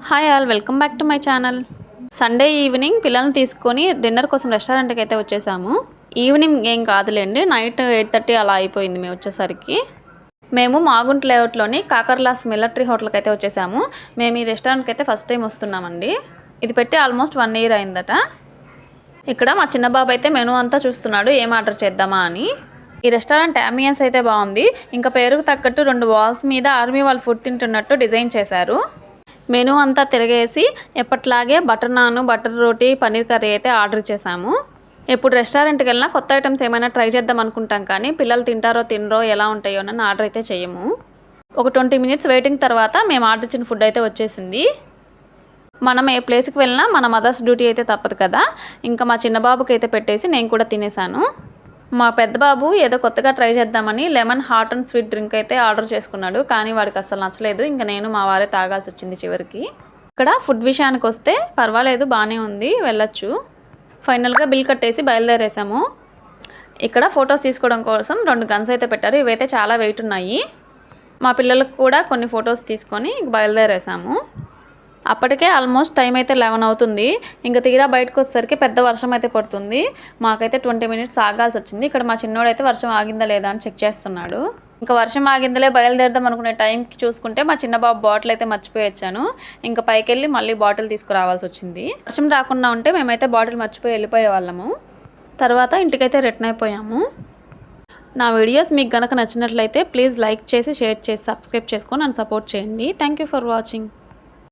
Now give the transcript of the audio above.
Hi all, welcome back to my channel. Sunday evening పిల్లల్ని తీసుకొని dinner కోసం రెస్టారెంట్కి అయితే వచ్చేసాము. ఈవినింగ్ ఏం కాదులేండి, నైట్ 8:30 అలా అయిపోయింది మేము వచ్చేసరికి. మేము మాగుంట లేఅవుట్లోని కాకర్లాస్ మిలిటరీ హోటల్కి అయితే వచ్చేసాము. మేము ఈ రెస్టారెంట్కి అయితే ఫస్ట్ టైం వస్తున్నామండి. ఇది పెట్టి ఆల్మోస్ట్ 1 year అయిందట. ఇక్కడ మా చిన్న బాబు అయితే మెనూ అంతా చూస్తున్నాడు, ఏం ఆర్డర్ చేద్దామా అని. ఈ రెస్టారెంట్ అంబియన్స్ అయితే బాగుంది. ఇంకా పేరుకు తగ్గట్టు 2 వాల్స్ మీద ఆర్మీ వాళ్ళు ఫుడ్ తింటున్నట్టు డిజైన్ చేశారు. మెనూ అంతా తిరిగేసి ఎప్పట్లాగే బటర్ నాన్, బటర్ రోటీ, పన్నీర్ కర్రీ అయితే ఆర్డర్ చేశాము. ఎప్పుడు రెస్టారెంట్కి వెళ్ళినా కొత్త ఐటమ్స్ ఏమైనా ట్రై చేద్దాం అనుకుంటాం, కానీ పిల్లలు తింటారో తినరో ఎలా ఉంటాయో అని ఆర్డర్ అయితే చేయము. ఒక 20 minutes వెయిటింగ్ తర్వాత మేము ఆర్డర్ ఇచ్చిన ఫుడ్ అయితే వచ్చేసింది. మనం ఏ ప్లేస్కి వెళ్ళినా మన మదర్స్ డ్యూటీ అయితే తప్పదు కదా. ఇంకా మా చిన్న బాబుకి అయితే పెట్టేసి నేను కూడా తినేసాను. మా పెద్ద బాబు ఏదో కొత్తగా ట్రై చేద్దామని lemon hot and sweet drink అయితే ఆర్డర్ చేసుకున్నాడు, కానీ వాడికి అసలు నచ్చలేదు. ఇంకా నేను మా వారే తాగాల్సి వచ్చింది చివరికి. ఇక్కడ ఫుడ్ విషయానికి వస్తే పర్వాలేదు, బాగానే ఉంది, వెళ్ళొచ్చు. ఫైనల్గా బిల్ కట్టేసి బయలుదేరేసాము. ఇక్కడ ఫొటోస్ తీసుకోవడం కోసం 2 గన్స్ అయితే పెట్టారు. ఇవైతే చాలా వెయిట్ ఉన్నాయి. మా పిల్లలకు కూడా కొన్ని ఫొటోస్ తీసుకొని బయలుదేరేసాము. అప్పటికే ఆల్మోస్ట్ టైం అయితే 11 అవుతుంది. ఇంకా తీరా బయటకు వచ్చేసరికి పెద్ద వర్షం అయితే పడుతుంది. మాకైతే 20 minutes ఆగాల్సి వచ్చింది. ఇక్కడ మా చిన్నోడైతే వర్షం ఆగిందా లేదా అని చెక్ చేస్తున్నాడు. ఇంకా వర్షం ఆగిందలే బయలుదేరదాం అనుకునే టైంకి చూసుకుంటే మా చిన్న బాబు బాటిల్ అయితే మర్చిపోయి వచ్చాను. ఇంకా పైకి వెళ్ళి మళ్ళీ బాటిల్ తీసుకురావాల్సి వచ్చింది. వర్షం రాకుండా ఉంటే మేమైతే బాటిల్ మర్చిపోయి వెళ్ళిపోయే వాళ్ళము. తర్వాత ఇంటికైతే రిటర్న్ అయిపోయాము. నా వీడియోస్ మీకు కనుక నచ్చినట్లయితే ప్లీజ్ లైక్ చేసి, షేర్ చేసి, సబ్స్క్రైబ్ చేసుకొని నన్ను సపోర్ట్ చేయండి. Thank you for watching.